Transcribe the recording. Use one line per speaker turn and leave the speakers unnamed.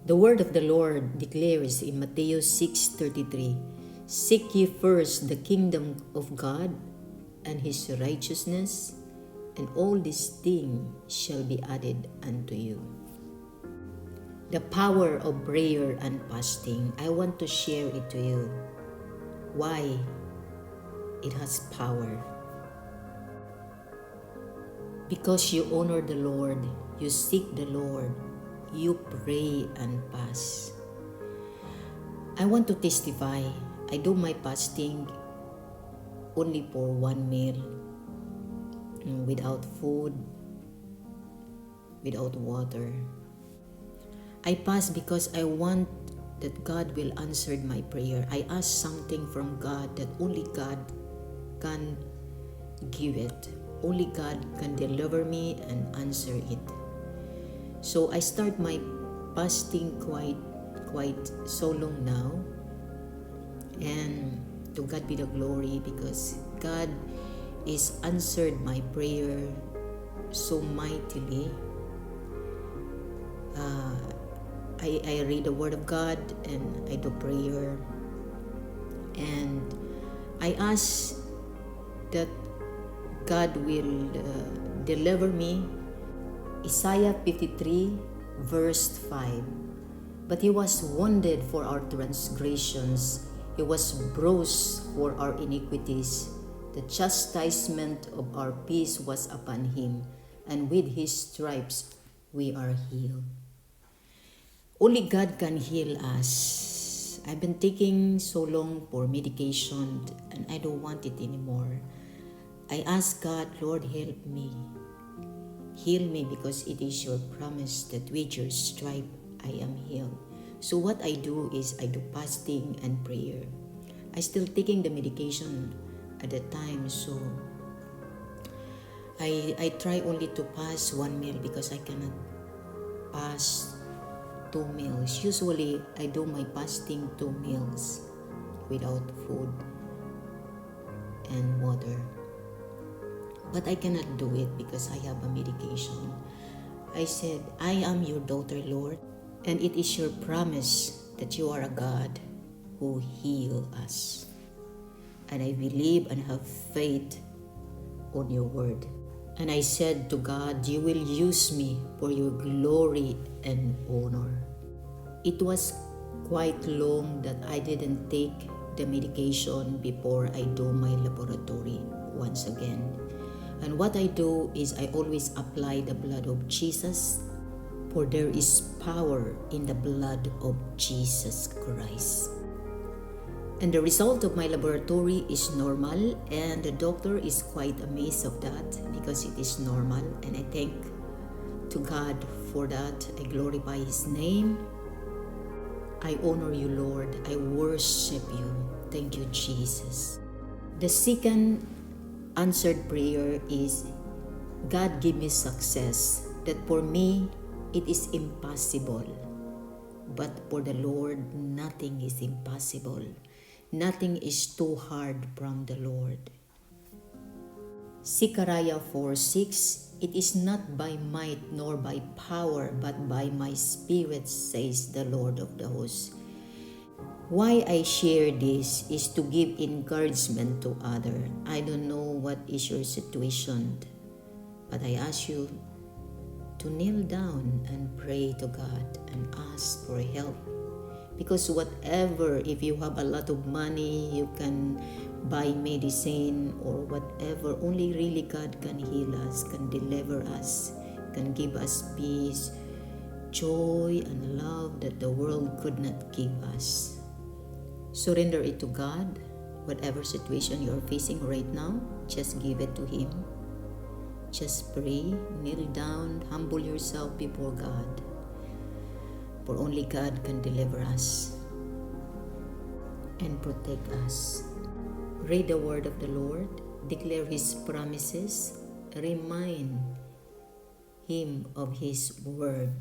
The word of the Lord declares in Matthew 6:33, "Seek ye first the kingdom of God and his righteousness, and all these things shall be added unto you." The power of prayer and fasting, I want to share it to you. Why it has power? Because you honor the Lord, you seek the Lord, you pray and fast. I want to testify. I do my fasting only for one meal, without food, without water. I fast because I want that God will answer my prayer. I ask something from God that only God can give it. Only God can deliver me and answer it. So I start my fasting quite so long now. And to God be the glory, because God is answered my prayer so mightily. I read the word of God and I do prayer. And I ask that God will deliver me. Isaiah 53 verse 5. But he was wounded for our transgressions, he was bruised for our iniquities. The chastisement of our peace was upon him, and with his stripes we are healed. Only God can heal us. I've been taking so long for medication and I don't want it anymore. I ask God, Lord, help me. Heal me, because it is your promise that with your stripe I am healed. So what I do is I do fasting and prayer. I still taking the medication at the time, so I try only to fast one meal because I cannot fast 2 meals. Usually I do my fasting 2 meals without food and water. But I cannot do it because I have a medication. I said, I am your daughter, Lord, and it is your promise that you are a God who heal us. And I believe and have faith on your word. And I said to God, you will use me for your glory and honor. It was quite long that I didn't take the medication before I do my laboratory once again. And what I do is I always apply the blood of Jesus, for there is power in the blood of Jesus Christ. And the result of my laboratory is normal, and the doctor is quite amazed of that because it is normal, and I thank to God for that. I glorify His name. I honor you, Lord. I worship you. Thank you, Jesus. The second answered prayer is, God give me success, that for me it is impossible, but for the Lord nothing is impossible. Nothing is too hard from the Lord. Zechariah 4:6, it is not by might nor by power, but by my spirit, says the Lord of the hosts. Why I share this is to give encouragement to others. I don't know what is your situation, but I ask you to kneel down and pray to God and ask for help. Because whatever, if you have a lot of money, you can buy medicine or whatever, only really God can heal us, can deliver us, can give us peace, joy, and love that the world could not give us. Surrender it to God. Whatever situation you're facing right now, just give it to Him. Just pray, kneel down, humble yourself before God. For only God can deliver us and protect us. Read the word of the Lord, declare His promises, remind Him of His word.